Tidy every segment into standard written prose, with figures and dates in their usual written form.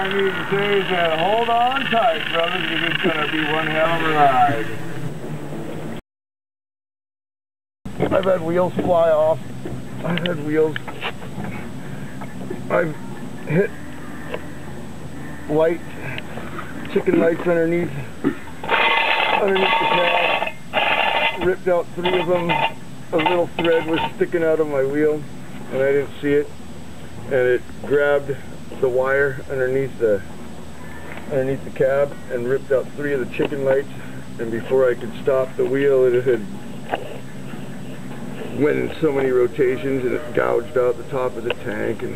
I need to say is that hold on tight, brothers, because it's going to be one hell of a ride. I've had wheels fly off. I've had wheels. I've hit lights, chicken lights underneath the cab. Ripped out 3 of them. A little thread was sticking out of my wheel, and I didn't see it. And it grabbed the wire underneath the cab and ripped out 3 of the chicken lights. And before I could stop the wheel, it had went in so many rotations and it gouged out the top of the tank and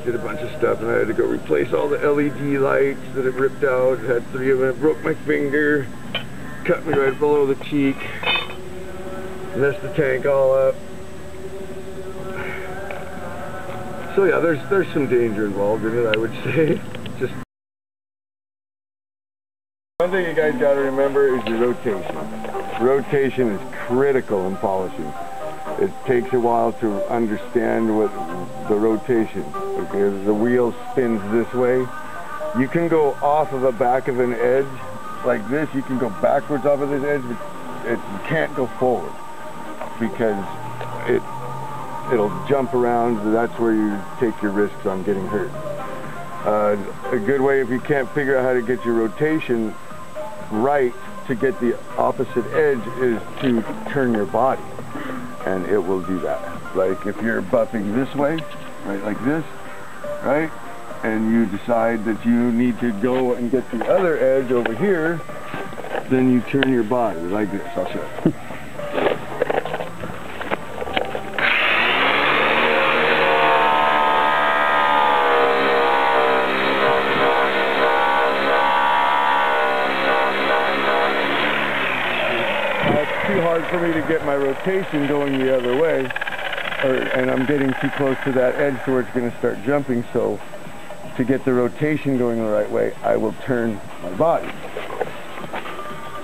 did a bunch of stuff. And I had to go replace all the LED lights that it ripped out. It had 3 of them. It broke my finger, cut me right below the cheek, messed the tank all up. So yeah, there's some danger involved in it, I would say. Just one thing you guys got to remember is the rotation. Rotation is critical in polishing. It takes a while to understand what the rotation. Okay, the wheel spins this way. You can go off of the back of an edge like this. You can go backwards off of this edge, but you can't go forward because it'll jump around. That's where you take your risks on getting hurt. A good way, if you can't figure out how to get your rotation right to get the opposite edge, is to turn your body, and it will do that. Like if you're buffing this way, right, like this, right, and you decide that you need to go and get the other edge over here, then you turn your body like this. I'll show you. Too hard for me to get my rotation going the other way, and I'm getting too close to that edge to where it's going to start jumping. So to get the rotation going the right way, I will turn my body.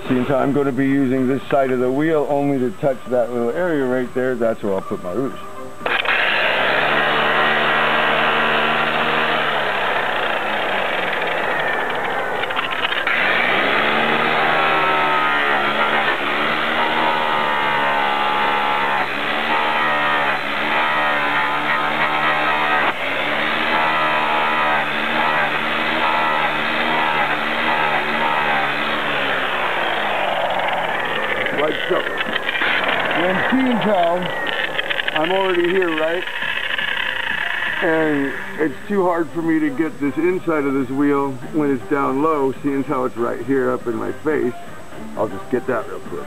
Since I'm going to be using this side of the wheel only to touch that little area right there, that's where I'll put my rouge. Like so. When seeing how I'm already here, right? And it's too hard for me to get this inside of this wheel when it's down low, seeing how it's right here up in my face. I'll just get that real quick.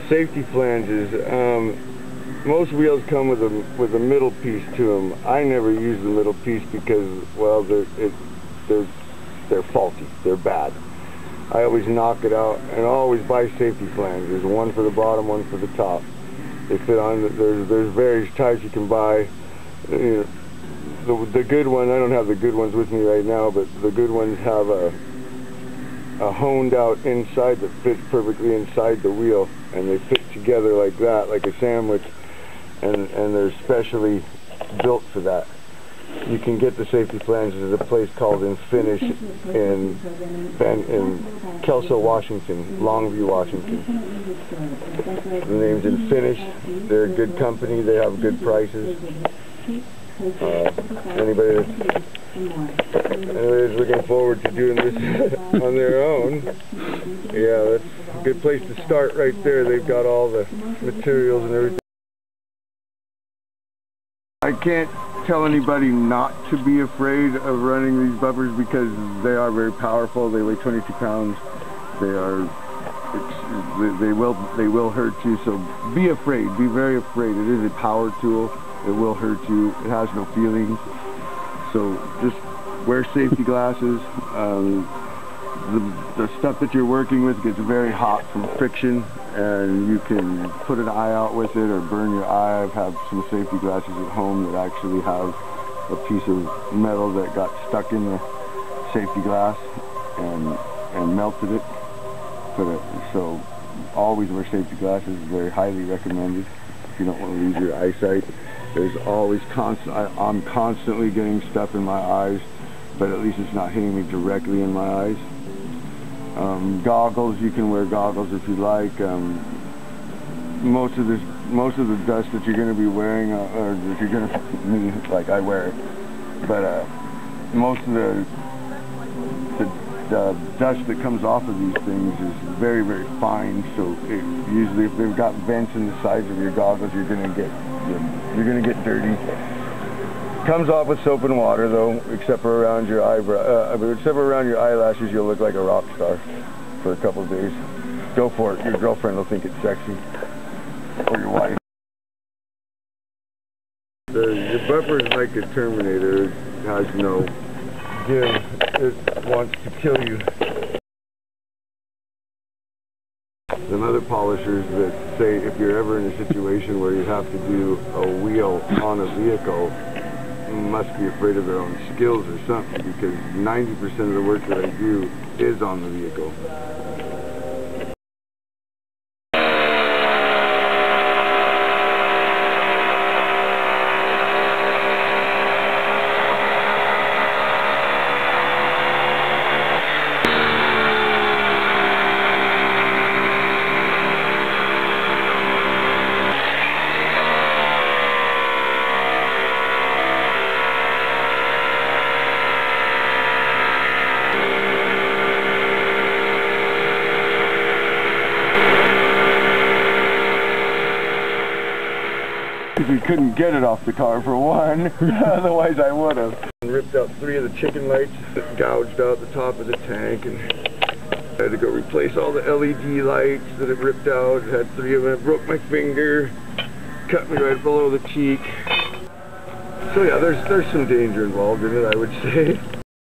Safety flanges. Most wheels come with a middle piece to them. I never use the middle piece because, well, they're faulty. They're bad. I always knock it out, and I always buy safety flanges. One for the bottom, one for the top. They fit on. There's various types you can buy. You know, the good one. I don't have the good ones with me right now, but the good ones have a honed out inside that fits perfectly inside the wheel, and they fit together like that, like a sandwich, and they're specially built for that. You can get the safety flanges at a place called Finish in Kelso, Washington, Longview, Washington. The name's Finish. They're a good company. They have good prices. Anybody that's looking forward to doing this on their own, yeah, that's a good place to start right there. They've got all the materials and everything. I can't tell anybody not to be afraid of running these buffers because they are very powerful. They weigh 22 pounds. They will hurt you. So be afraid. Be very afraid. It is a power tool. It will hurt you. It has no feelings. So just wear safety glasses. the stuff that you're working with gets very hot from friction, and you can put an eye out with it or burn your eye. I've had some safety glasses at home that actually have a piece of metal that got stuck in the safety glass and melted it. So always wear safety glasses, very highly recommended if you don't want to lose your eyesight. There's always I'm constantly getting stuff in my eyes, but at least it's not hitting me directly in my eyes. Goggles, you can wear goggles if you like. Most of the dust that you're going to be wearing, or if you're going to, like I wear it, but most of the dust that comes off of these things is very, very fine. So usually, if they've got vents in the sides of your goggles, you're going to get dirty. Comes off with soap and water though, except for around your except for around your eyelashes. You'll look like a rock star for a couple of days. Go for it. Your girlfriend will think it's sexy, or your wife. Your bumper is like a Terminator. It has no give. It wants to kill you. Some other polishers that say if you're ever in a situation where you have to do a wheel on a vehicle, must be afraid of their own skills or something, because 90% of the work that I do is on the vehicle. We couldn't get it off the car for one, otherwise I would have. Ripped out 3 of the chicken lights that gouged out the top of the tank, and I had to go replace all the LED lights that it ripped out. It had 3 of them. It broke my finger, cut me right below the cheek. So yeah, there's some danger involved in it, I would say.